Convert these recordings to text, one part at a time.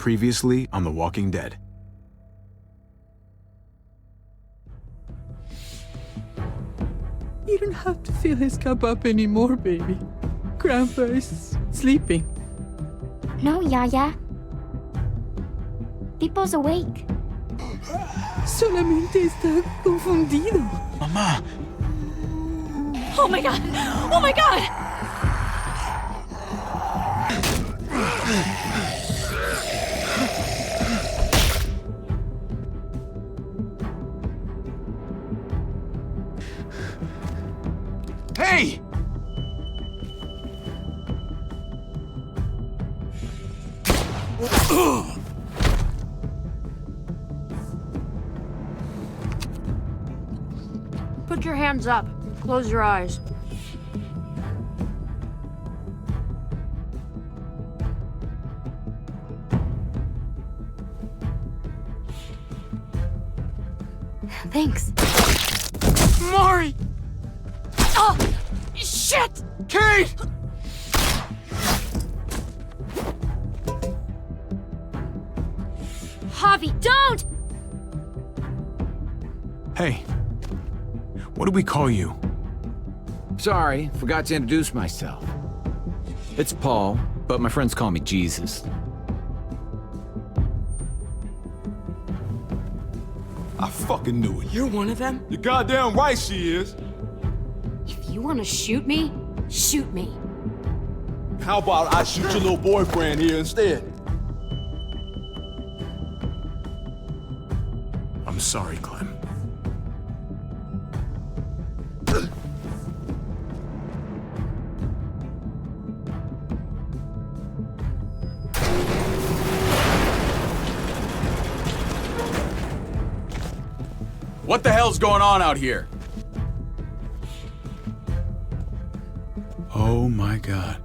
Previously on The Walking Dead. You don't have to fill his cup up anymore, baby. Grandpa is sleeping. No, Yaya. Pipo's awake. Solamente está confundido. Mamá! Oh my god! Oh my god! Hey! Put your hands up. Close your eyes. Thanks. Mari! Oh! Shit! Kate! Javi, don't! Hey. What do we call you? Sorry, forgot to introduce myself. It's Paul, but my friends call me Jesus. I fucking knew it. You're one of them? You're goddamn right she is. If you want to shoot me, shoot me. How about I shoot your little boyfriend here instead? I'm sorry, Clem. What the hell's going on out here? Oh my God.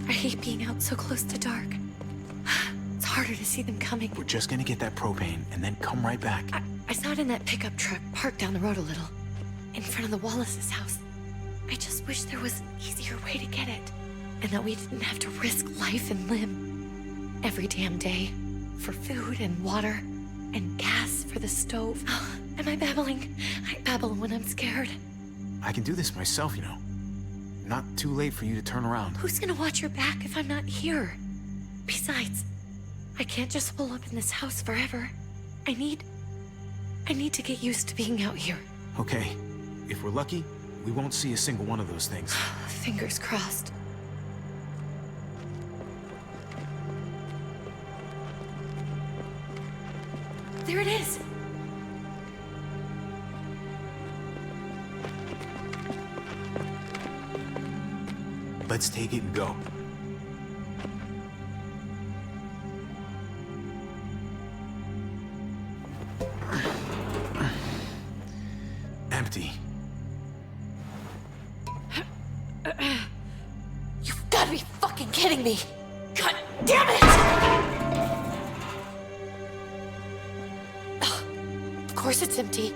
I hate being out so close to dark. It's harder to see them coming. We're just gonna get that propane and then come right back. I saw it in that pickup truck parked down the road a little, in front of the Wallace's house. I just wish there was an easier way to get it, and that we didn't have to risk life and limb every damn day for food and water and gas for the stove. Am I babbling? I babble when I'm scared. I can do this myself, you know. Not too late for you to turn around. Who's gonna watch your back if I'm not here? Besides, I can't just pull up in this house forever. I need to get used to being out here. Okay. If we're lucky, we won't see a single one of those things. Fingers crossed. There it is! Let's take it and go. Empty. You've got to be fucking kidding me! God damn it! Of course it's empty.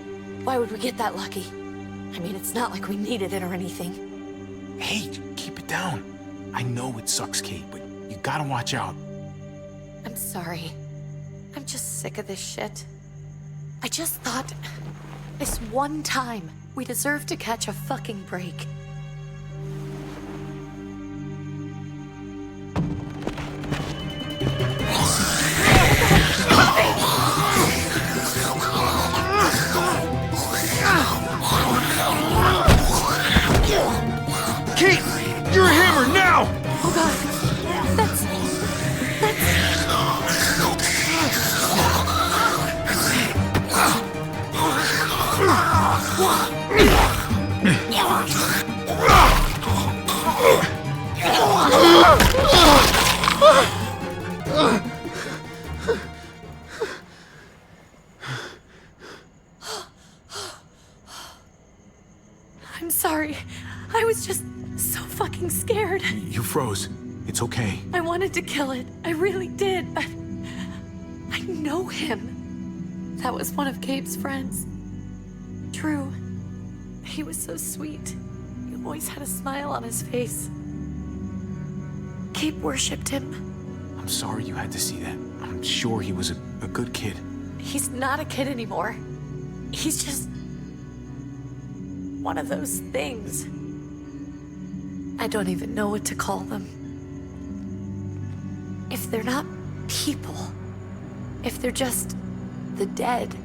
Why would we get that lucky? I mean, it's not like we needed it or anything. Hey, keep it down. I know it sucks, Kate, but you gotta watch out. I'm sorry. I'm just sick of this shit. I just thought, this one time, we deserve to catch a fucking break. Kate! You're a hammer now! Oh god, that's... I'm sorry. I was just so fucking scared. You froze. It's okay. I wanted to kill it. I really did, but I know him. That was one of Gabe's friends. Drew. He was so sweet. He always had a smile on his face. Gabe worshipped him. I'm sorry you had to see that. I'm sure he was a good kid. He's not a kid anymore. He's just one of those things. I don't even know what to call them. If they're not people, if they're just the dead,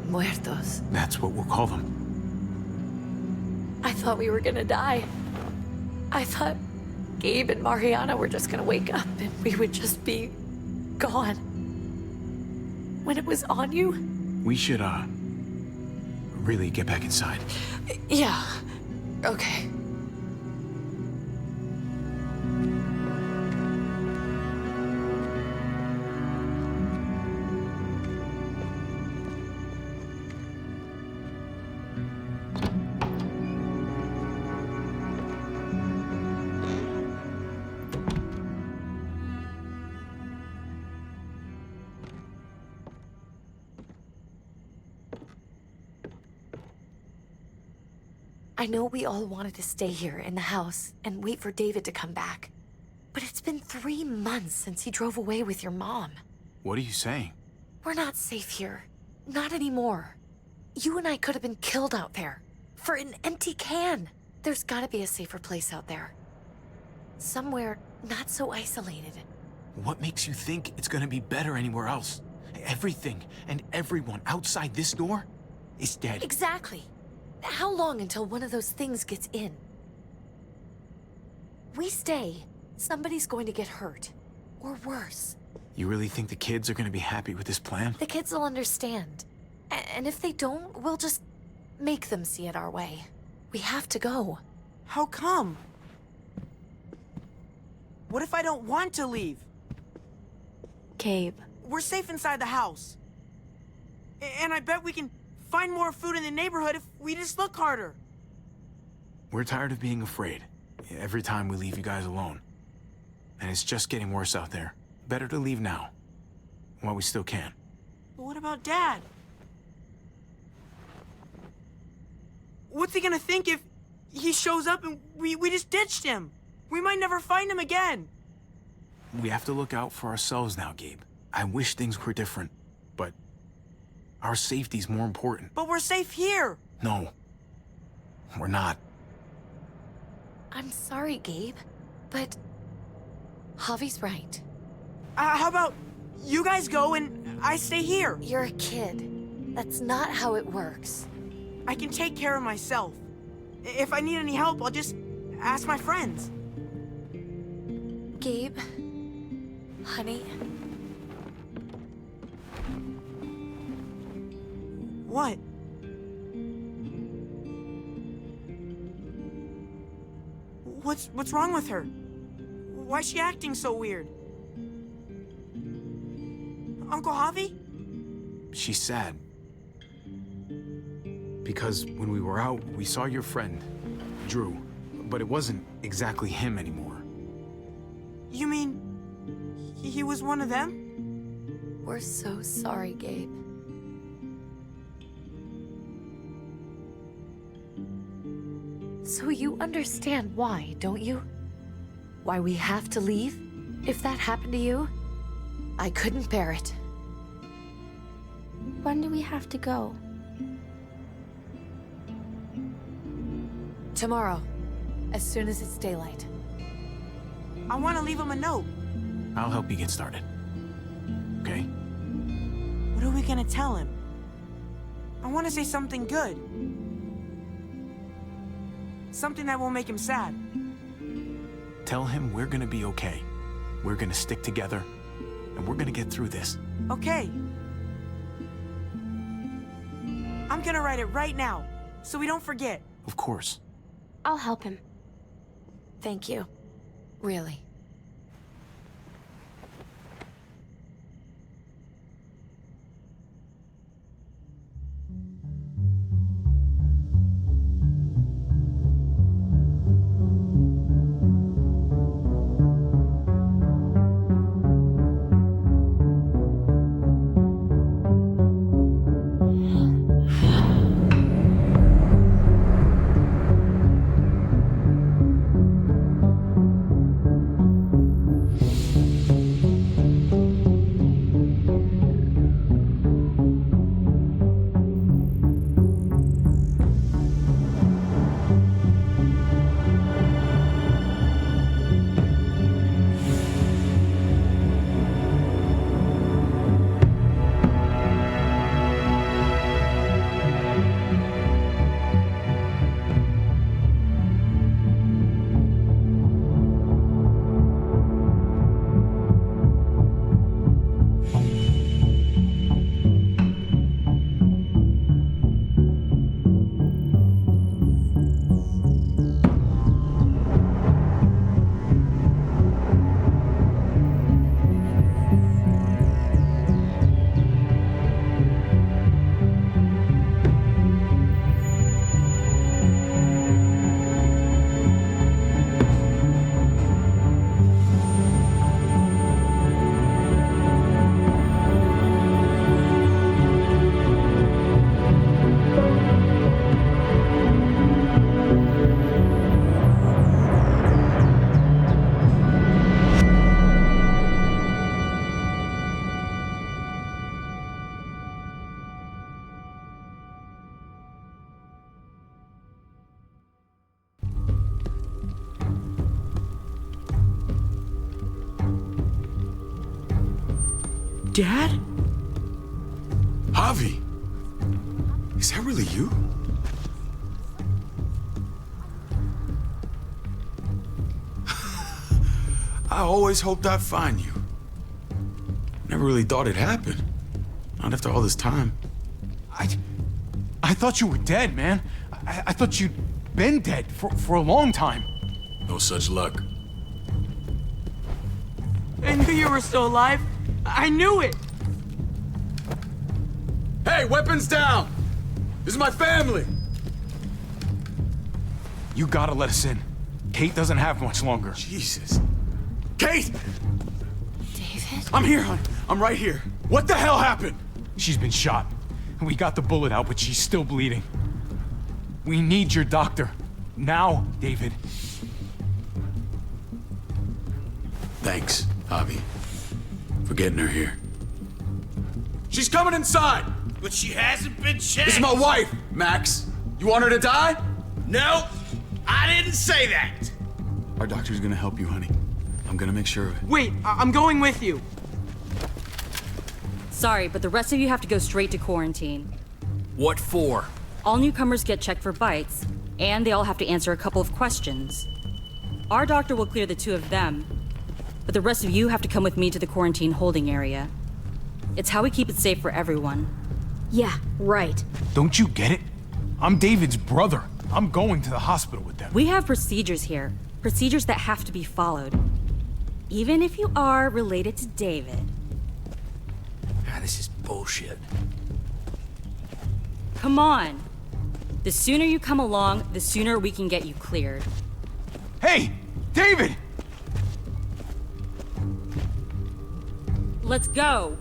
muertos. That's what we'll call them. I thought we were gonna die. I thought Gabe and Mariana were just gonna wake up and we would just be gone. When it was on you? We should, really get back inside. Yeah. Okay. I know we all wanted to stay here in the house and wait for David to come back. But it's been 3 months since he drove away with your mom. What are you saying? We're not safe here. Not anymore. You and I could have been killed out there. For an empty can. There's gotta be a safer place out there. Somewhere not so isolated. What makes you think it's gonna be better anywhere else? Everything and everyone outside this door is dead. Exactly. How long until one of those things gets in? We stay, somebody's going to get hurt. Or worse. You really think the kids are gonna be happy with this plan? The kids will understand. And if they don't, we'll just make them see it our way. We have to go. How come? What if I don't want to leave? Gabe. We're safe inside the house. And I bet we can find more food in the neighborhood if we just look harder. We're tired of being afraid. Every time we leave you guys alone. And it's just getting worse out there. Better to leave now. While we still can. But what about Dad? What's he gonna think if he shows up and we just ditched him? We might never find him again. We have to look out for ourselves now, Gabe. I wish things were different, but our safety's more important. But we're safe here. No, we're not. I'm sorry, Gabe, but Javi's right. How about you guys go and I stay here? You're a kid. That's not how it works. I can take care of myself. If I need any help, I'll just ask my friends. Gabe, honey. What? What's wrong with her? Why's she acting so weird? Uncle Javi? She's sad. Because when we were out, we saw your friend, Drew. But it wasn't exactly him anymore. You mean he was one of them? We're so sorry, Gabe. So you understand why, don't you? Why we have to leave? If that happened to you, I couldn't bear it. When do we have to go? Tomorrow, as soon as it's daylight. I want to leave him a note. I'll help you get started. Okay? What are we gonna tell him? I want to say something good. Something that won't make him sad. Tell him we're gonna be okay. We're gonna stick together, and we're gonna get through this. Okay. I'm gonna write it right now, so we don't forget. Of course. I'll help him. Thank you. Really. Dad? Javi! Is that really you? I always hoped I'd find you. Never really thought it'd happen. Not after all this time. I thought you were dead, man. I thought you'd been dead for a long time. No such luck. I knew you were still alive. I knew it. Hey, weapons down! This is my family! You gotta let us in. Kate doesn't have much longer. Jesus. Kate! David? I'm here, hon. I'm right here. What the hell happened? She's been shot. We got the bullet out, but she's still bleeding. We need your doctor. Now, David. Thanks, Javi, for getting her here. She's coming inside! But she hasn't been checked. This is my wife, Max. You want her to die? No, I didn't say that. Our doctor's gonna help you, honey. I'm gonna make sure of it. Wait, I'm going with you. Sorry, but the rest of you have to go straight to quarantine. What for? All newcomers get checked for bites, and they all have to answer a couple of questions. Our doctor will clear the two of them, but the rest of you have to come with me to the quarantine holding area. It's how we keep it safe for everyone. Yeah, right. Don't you get it? I'm David's brother. I'm going to the hospital with them. We have procedures here. Procedures that have to be followed. Even if you are related to David. This is bullshit. Come on. The sooner you come along, the sooner we can get you cleared. Hey, David! Let's go.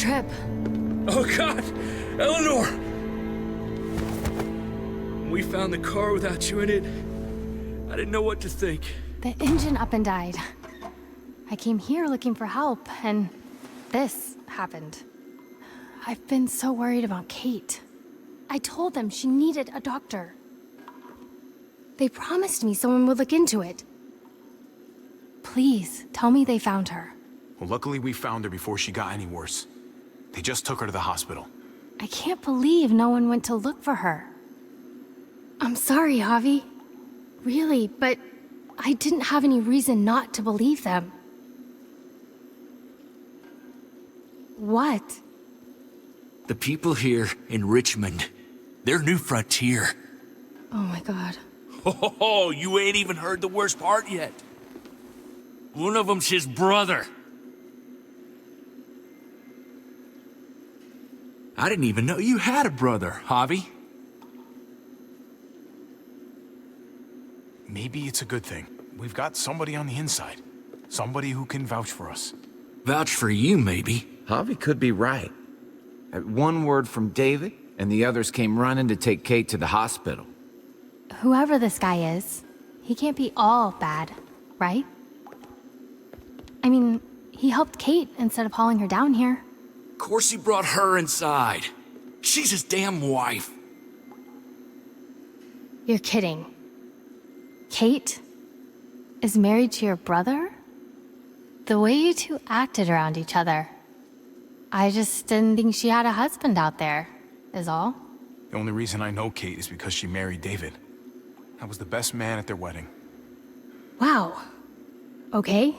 Trip. Oh, God! Eleanor! We found the car without you in it. I didn't know what to think. The engine up and died. I came here looking for help, and this happened. I've been so worried about Kate. I told them she needed a doctor. They promised me someone would look into it. Please, tell me they found her. Well, luckily we found her before she got any worse. They just took her to the hospital. I can't believe no one went to look for her. I'm sorry, Javi. Really, but I didn't have any reason not to believe them. What? The people here in Richmond, they're New Frontier. Oh my god. Oh, you ain't even heard the worst part yet. One of them's his brother. I didn't even know you had a brother, Javi. Maybe it's a good thing. We've got somebody on the inside. Somebody who can vouch for us. Vouch for you, maybe. Javi could be right. At one word from David, and the others came running to take Kate to the hospital. Whoever this guy is, he can't be all bad, right? I mean, he helped Kate instead of hauling her down here. Of course he brought her inside. She's his damn wife. You're kidding. Kate is married to your brother? The way you two acted around each other. I just didn't think she had a husband out there, is all. The only reason I know Kate is because she married David. I was the best man at their wedding. Wow. Okay.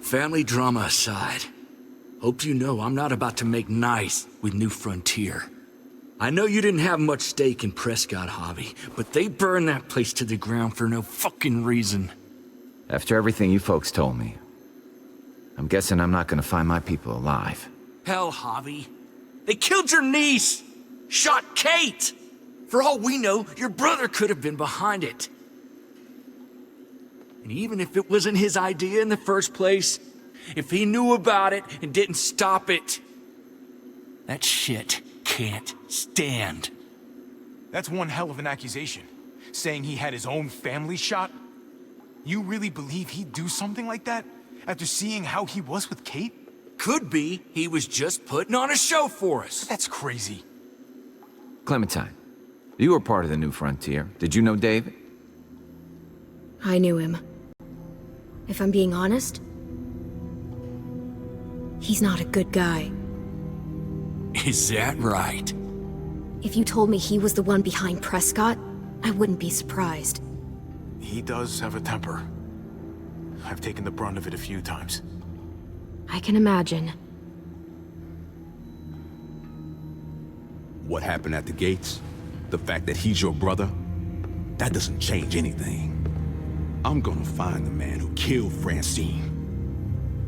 Family drama aside, hope you know I'm not about to make nice with New Frontier. I know you didn't have much stake in Prescott, Javi, but they burned that place to the ground for no fucking reason. After everything you folks told me, I'm guessing I'm not gonna find my people alive. Hell, Javi. They killed your niece! Shot Kate! For all we know, your brother could have been behind it. And even if it wasn't his idea in the first place, if he knew about it and didn't stop it, that shit can't stand. That's one hell of an accusation. Saying he had his own family shot? You really believe he'd do something like that? After seeing how he was with Kate? Could be he was just putting on a show for us. That's crazy. Clementine, you were part of the New Frontier. Did you know David? I knew him. If I'm being honest, he's not a good guy. Is that right? If you told me he was the one behind Prescott, I wouldn't be surprised. He does have a temper. I've taken the brunt of it a few times. I can imagine. What happened at the gates? The fact that he's your brother? That doesn't change anything. I'm gonna find the man who killed Francine.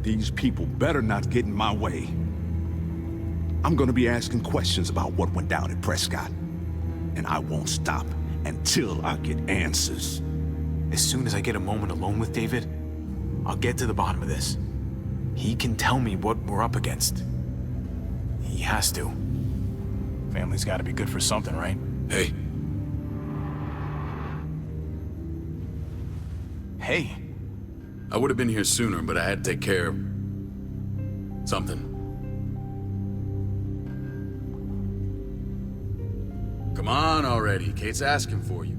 These people better not get in my way. I'm gonna be asking questions about what went down at Prescott. And I won't stop until I get answers. As soon as I get a moment alone with David, I'll get to the bottom of this. He can tell me what we're up against. He has to. Family's gotta be good for something, right? Hey. Hey. I would have been here sooner, but I had to take care of something. Come on already. Kate's asking for you.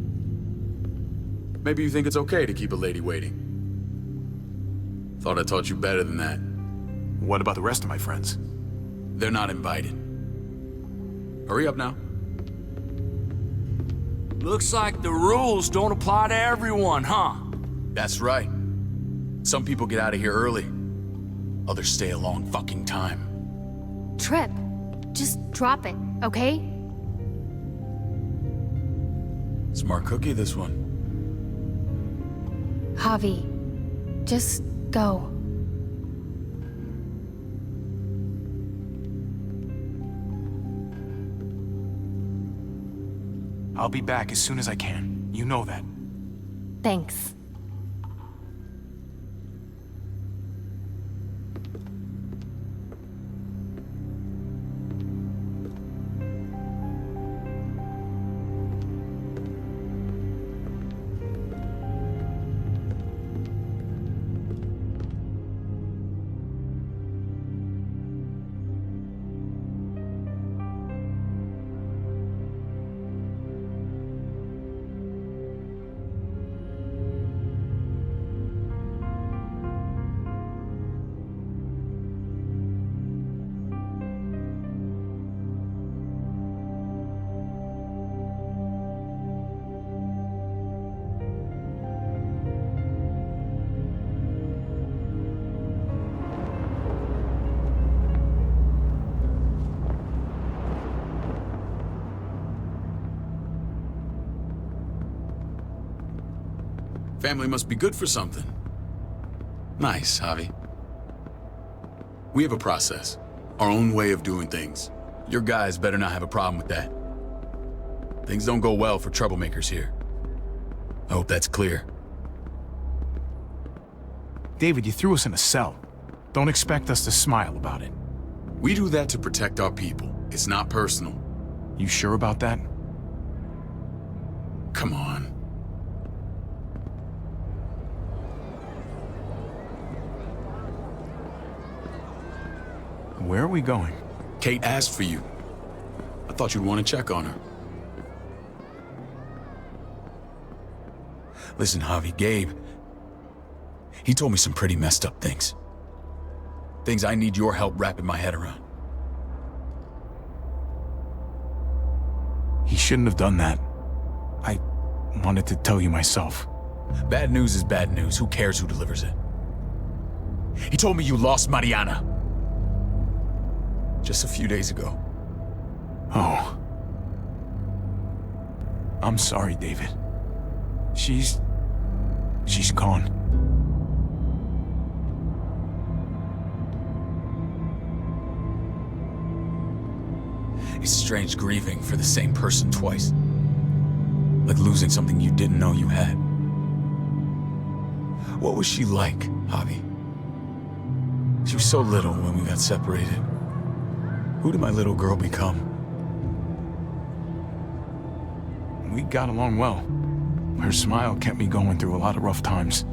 Maybe you think it's okay to keep a lady waiting. Thought I taught you better than that. What about the rest of my friends? They're not invited. Hurry up now. Looks like the rules don't apply to everyone, huh? That's right. Some people get out of here early. Others stay a long fucking time. Trip, just drop it, okay? Smart cookie, this one. Javi, just go. I'll be back as soon as I can. You know that. Thanks. Family must be good for something. Nice, Javi. We have a process. Our own way of doing things. Your guys better not have a problem with that. Things don't go well for troublemakers here. I hope that's clear. David, you threw us in a cell. Don't expect us to smile about it. We do that to protect our people. It's not personal. You sure about that? Come on. Where are we going? Kate asked for you. I thought you'd want to check on her. Listen, Javi, Gabe, he told me some pretty messed up things. Things I need your help wrapping my head around. He shouldn't have done that. I wanted to tell you myself. Bad news is bad news. Who cares who delivers it? He told me you lost Mariana. Just a few days ago. Oh. I'm sorry, David. She's gone. It's strange grieving for the same person twice. Like losing something you didn't know you had. What was she like, Javi? She was so little when we got separated. Who did my little girl become? We got along well. Her smile kept me going through a lot of rough times.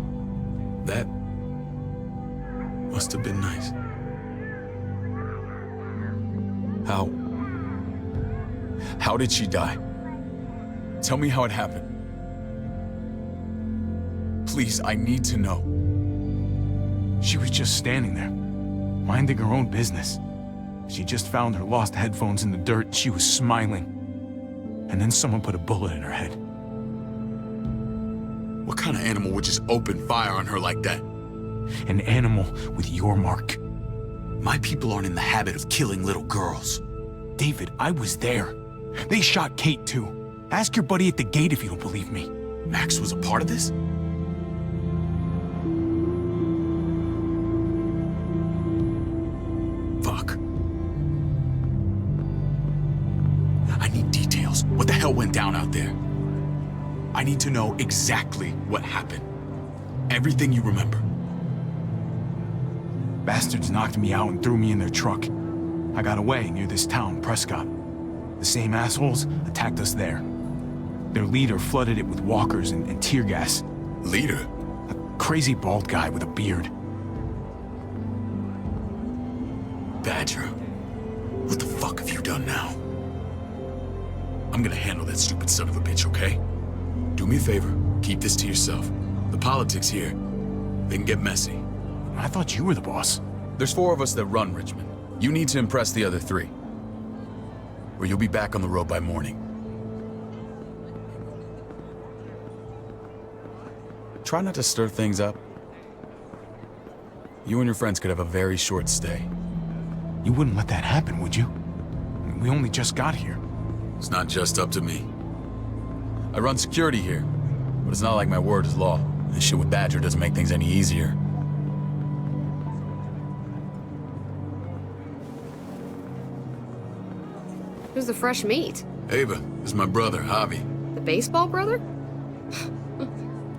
That must have been nice. How did she die? Tell me how it happened. Please, I need to know. She was just standing there, minding her own business. She just found her lost headphones in the dirt and she was smiling. And then someone put a bullet in her head. What kind of animal would just open fire on her like that? An animal with your mark. My people aren't in the habit of killing little girls. David, I was there. They shot Kate too. Ask your buddy at the gate if you don't believe me. Max was a part of this? Fuck. I need details. What the hell went down out there? I need to know exactly what happened. Everything you remember. Bastards knocked me out and threw me in their truck. I got away near this town, Prescott. The same assholes attacked us there. Their leader flooded it with walkers and tear gas. Leader? A crazy bald guy with a beard. Badger, what the fuck have you done now? I'm gonna handle that stupid son of a bitch, okay? Do me a favor, keep this to yourself. The politics here, they can get messy. I thought you were the boss. There's 4 of us that run Richmond. You need to impress the other 3. Or you'll be back on the road by morning. Try not to stir things up. You and your friends could have a very short stay. You wouldn't let that happen, would you? We only just got here. It's not just up to me. I run security here, but it's not like my word is law. This shit with Badger doesn't make things any easier. Who's the fresh meat? Ava, this is my brother, Javi. The baseball brother?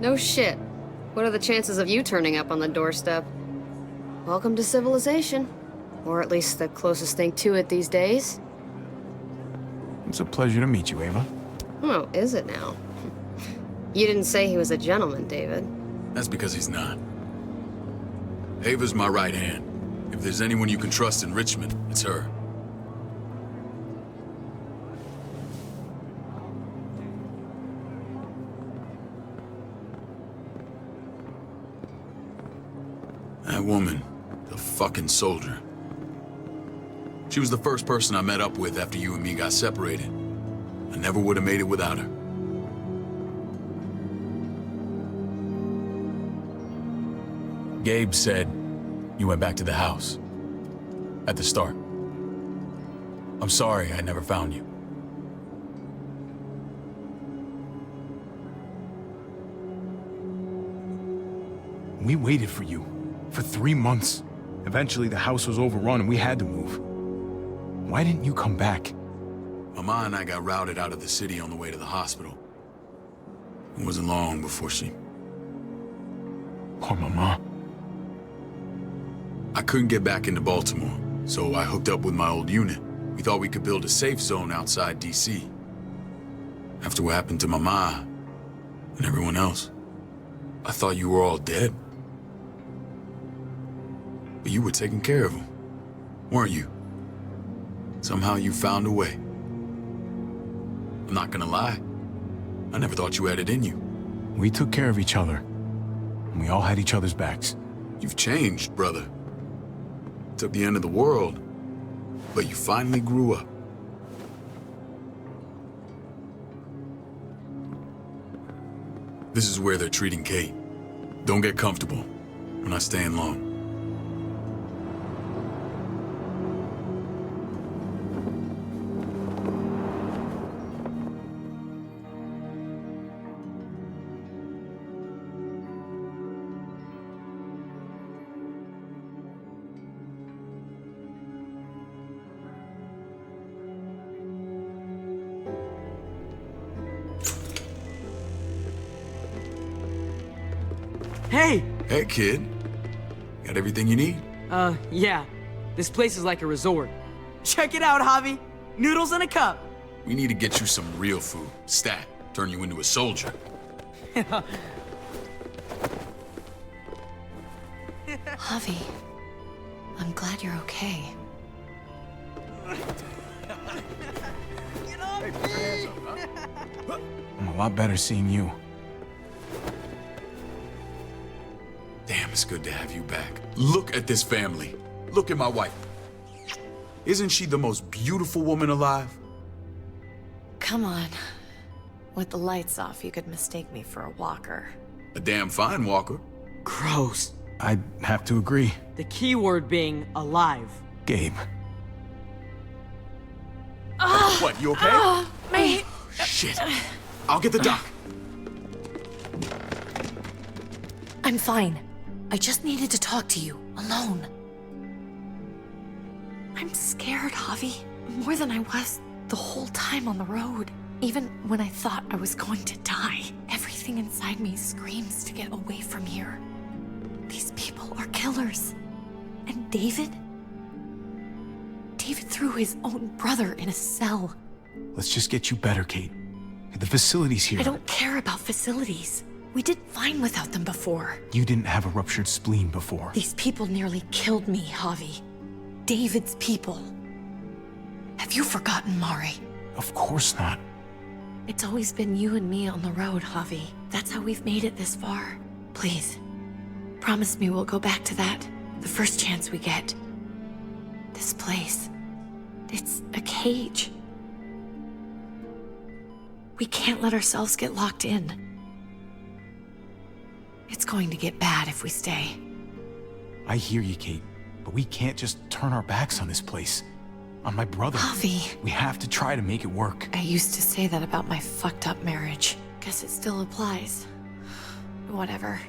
No shit. What are the chances of you turning up on the doorstep? Welcome to civilization. Or at least the closest thing to it these days. It's a pleasure to meet you, Ava. Oh, is it now? You didn't say he was a gentleman, David. That's because he's not. Ava's my right hand. If there's anyone you can trust in Richmond, it's her. That woman, the fucking soldier. She was the first person I met up with after you and me got separated. I never would have made it without her. Gabe said you went back to the house. At the start. I'm sorry I never found you. We waited for you. For 3 months. Eventually the house was overrun and we had to move. Why didn't you come back? Mama and I got routed out of the city on the way to the hospital. It wasn't long before she... Poor Mama. I couldn't get back into Baltimore, so I hooked up with my old unit. We thought we could build a safe zone outside D.C. After what happened to Mama and everyone else, I thought you were all dead. But you were taking care of them, weren't you? Somehow you found a way. I'm not gonna lie. I never thought you had it in you. We took care of each other. And we all had each other's backs. You've changed, brother. Took the end of the world, but you finally grew up. This is where they're treating Kate. Don't get comfortable. We're not staying long. Hey! Hey, kid. Got everything you need? Yeah. This place is like a resort. Check it out, Javi. Noodles in a cup. We need to get you some real food. Stat. Turn you into a soldier. Javi, I'm glad you're okay. I'm a lot better seeing you. Damn, it's good to have you back. Look at this family. Look at my wife. Isn't she the most beautiful woman alive? Come on. With the lights off, you could mistake me for a walker. A damn fine walker. Gross. I'd have to agree. The key word being alive. Gabe. What, you okay? My... Shit. I'll get the doc. I'm fine. I just needed to talk to you, alone. I'm scared, Javi. More than I was the whole time on the road. Even when I thought I was going to die, everything inside me screams to get away from here. These people are killers. And David? David threw his own brother in a cell. Let's just get you better, Kate. The facility's here. I don't care about facilities. We did fine without them before. You didn't have a ruptured spleen before. These people nearly killed me, Javi. David's people. Have you forgotten, Mari? Of course not. It's always been you and me on the road, Javi. That's how we've made it this far. Please, promise me we'll go back to that the first chance we get. This place, it's a cage. We can't let ourselves get locked in. It's going to get bad if we stay. I hear you, Kate, but we can't just turn our backs on this place. On my brother. Javi. We have to try to make it work. I used to say that about my fucked up marriage. Guess it still applies. Whatever.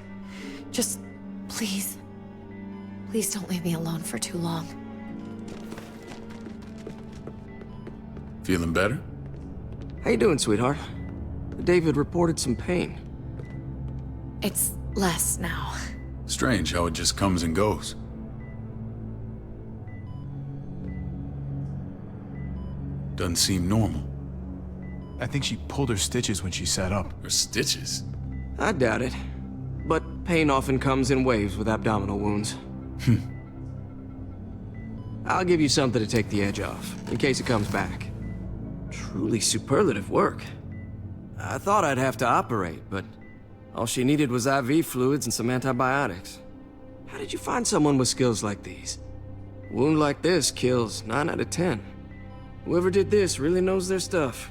Just, please. Please don't leave me alone for too long. Feeling better? How you doing, sweetheart? David reported some pain. It's less now. Strange how it just comes and goes. Doesn't seem normal. I think she pulled her stitches when she sat up. Her stitches? I doubt it. But pain often comes in waves with abdominal wounds. I'll give you something to take the edge off, in case it comes back. Truly superlative work. I thought I'd have to operate, but all she needed was IV fluids and some antibiotics. How did you find someone with skills like these? A wound like this kills 9 out of 10. Whoever did this really knows their stuff.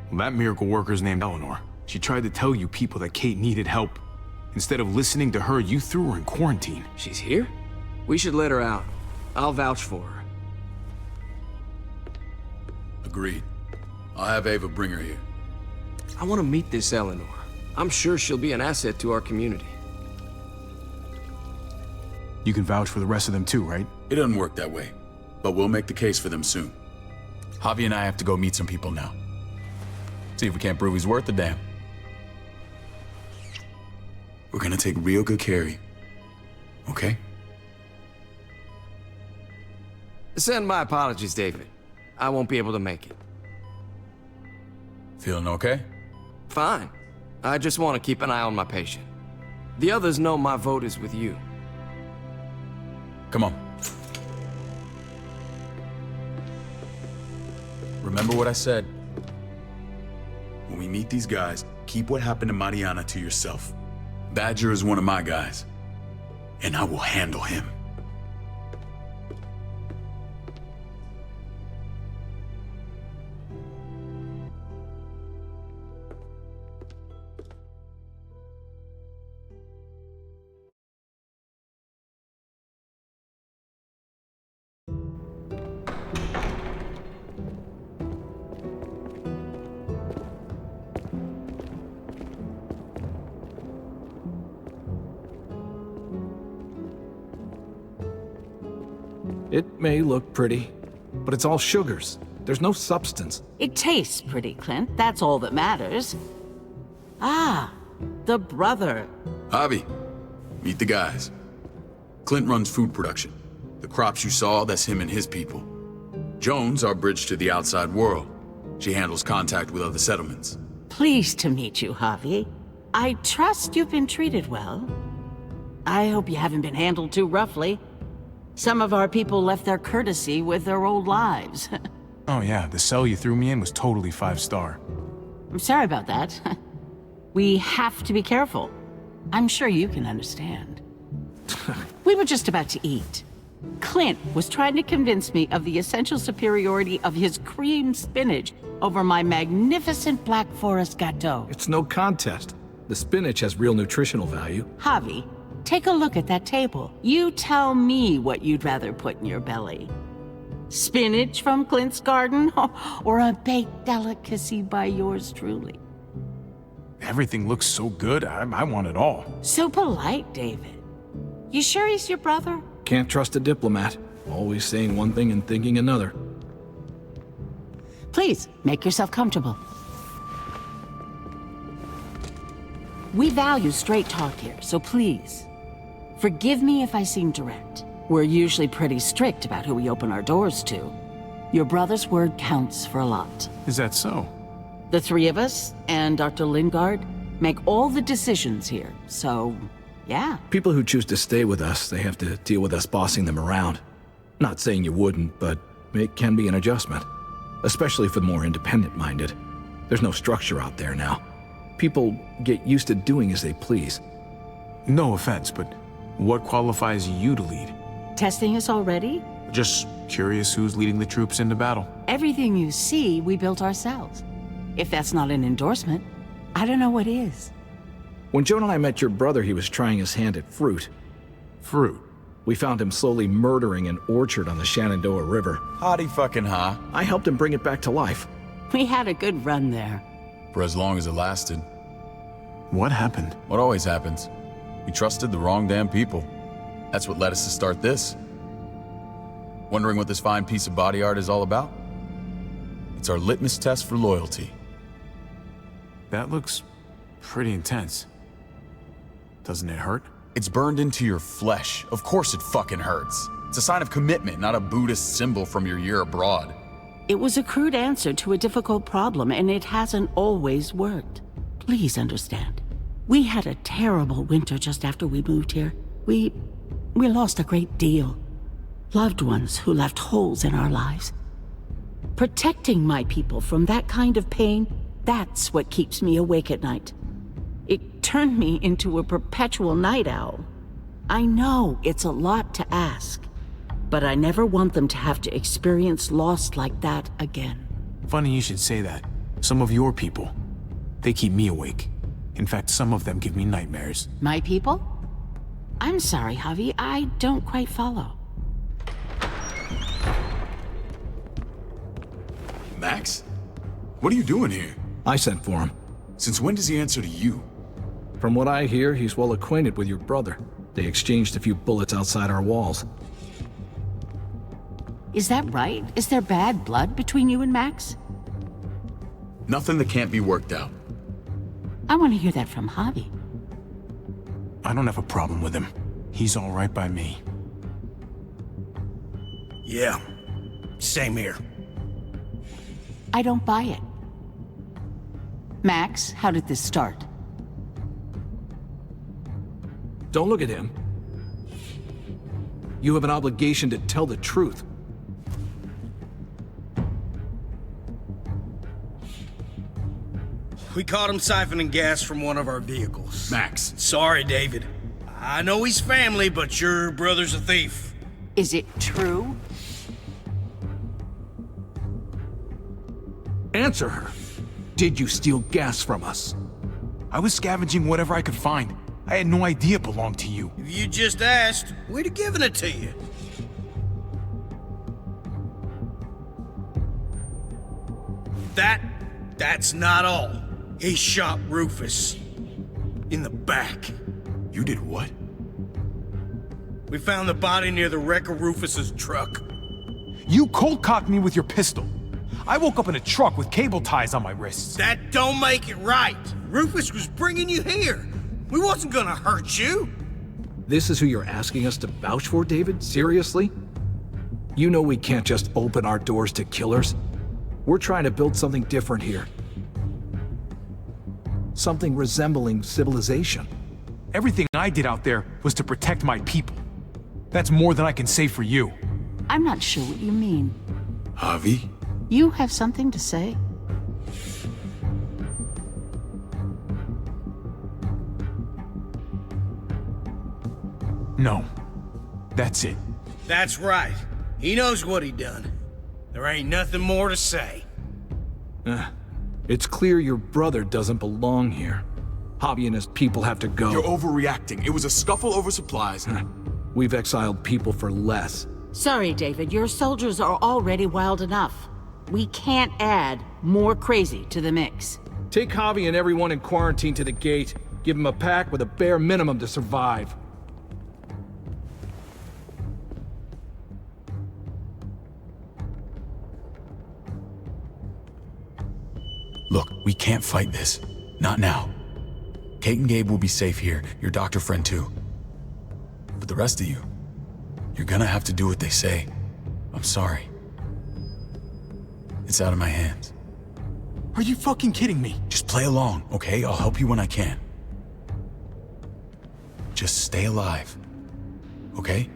Well, that miracle worker's named Eleanor. She tried to tell you people that Kate needed help. Instead of listening to her, you threw her in quarantine. She's here? We should let her out. I'll vouch for her. Agreed. I'll have Ava bring her here. I want to meet this Eleanor. I'm sure she'll be an asset to our community. You can vouch for the rest of them too, right? It doesn't work that way, but we'll make the case for them soon. Javi and I have to go meet some people now. See if we can't prove he's worth a damn. We're gonna take real good care of you, okay? Send my apologies, David. I won't be able to make it. Feeling okay? Fine. I just want to keep an eye on my patient. The others know my vote is with you. Come on. Remember what I said. When we meet these guys, keep what happened to Mariana to yourself. Badger is one of my guys, and I will handle him. It may look pretty, but it's all sugars. There's no substance. It tastes pretty, Clint. That's all that matters. Ah, the brother. Javi, meet the guys. Clint runs food production. The crops you saw, that's him and his people. Jones, our bridge to the outside world. She handles contact with other settlements. Pleased to meet you, Javi. I trust you've been treated well. I hope you haven't been handled too roughly. Some of our people left their courtesy with their old lives. Oh yeah, the cell you threw me in was totally 5-star. I'm sorry about that. We have to be careful. I'm sure you can understand. We were just about to eat. Clint was trying to convince me of the essential superiority of his cream spinach over my magnificent Black Forest gâteau. It's no contest. The spinach has real nutritional value. Javi, take a look at that table. You tell me what you'd rather put in your belly. Spinach from Clint's garden, or a baked delicacy by yours truly? Everything looks so good, I want it all. So polite, David. You sure he's your brother? Can't trust a diplomat. Always saying one thing and thinking another. Please, make yourself comfortable. We value straight talk here, so please, forgive me if I seem direct. We're usually pretty strict about who we open our doors to. Your brother's word counts for a lot. Is that so? The three of us and Dr. Lingard make all the decisions here, so yeah. People who choose to stay with us, they have to deal with us bossing them around. Not saying you wouldn't, but it can be an adjustment. Especially for the more independent-minded. There's no structure out there now. People get used to doing as they please. No offense, but what qualifies you to lead? Testing us already? Just curious who's leading the troops into battle. Everything you see, we built ourselves. If that's not an endorsement, I don't know what is. When Joan and I met your brother, he was trying his hand at fruit. Fruit? We found him slowly murdering an orchard on the Shenandoah River. Howdy fucking ha. I helped him bring it back to life. We had a good run there. For as long as it lasted. What happened? What always happens. We trusted the wrong damn people. That's what led us to start this. Wondering what this fine piece of body art is all about? It's our litmus test for loyalty. That looks pretty intense. Doesn't it hurt? It's burned into your flesh. Of course it fucking hurts. It's a sign of commitment, not a Buddhist symbol from your year abroad. It was a crude answer to a difficult problem, and it hasn't always worked. Please understand. We had a terrible winter just after we moved here. We lost a great deal. Loved ones who left holes in our lives. Protecting my people from that kind of pain, that's what keeps me awake at night. It turned me into a perpetual night owl. I know it's a lot to ask, but I never want them to have to experience loss like that again. Funny you should say that. Some of your people, they keep me awake. In fact, some of them give me nightmares. My people? I'm sorry, Javi, I don't quite follow. Max? What are you doing here? I sent for him. Since when does he answer to you? From what I hear, he's well acquainted with your brother. They exchanged a few bullets outside our walls. Is that right? Is there bad blood between you and Max? Nothing that can't be worked out. I want to hear that from Javi. I don't have a problem with him. He's all right by me. Yeah, same here. I don't buy it. Max, how did this start? Don't look at him. You have an obligation to tell the truth. We caught him siphoning gas from one of our vehicles. Max. Sorry, David. I know he's family, but your brother's a thief. Is it true? Answer her. Did you steal gas from us? I was scavenging whatever I could find. I had no idea it belonged to you. If you just asked, we'd have given it to you. That's not all. He shot Rufus. In the back. You did what? We found the body near the wreck of Rufus's truck. You cold-cocked me with your pistol. I woke up in a truck with cable ties on my wrists. That don't make it right. Rufus was bringing you here. We wasn't gonna hurt you. This is who you're asking us to vouch for, David? Seriously? You know we can't just open our doors to killers. We're trying to build something different here. Something resembling civilization. Everything I did out there was to protect my people. That's more than I can say for you. I'm not sure what you mean. Javi? You have something to say? No. That's it. That's right. He knows what he done. There ain't nothing more to say. It's clear your brother doesn't belong here. Javi and his people have to go. You're overreacting. It was a scuffle over supplies. We've exiled people for less. Sorry, David. Your soldiers are already wild enough. We can't add more crazy to the mix. Take Javi and everyone in quarantine to the gate. Give them a pack with a bare minimum to survive. Look, we can't fight this. Not now. Kate and Gabe will be safe here, your doctor friend too. But the rest of you, you're gonna have to do what they say. I'm sorry. It's out of my hands. Are you fucking kidding me? Just play along, okay? I'll help you when I can. Just stay alive, okay?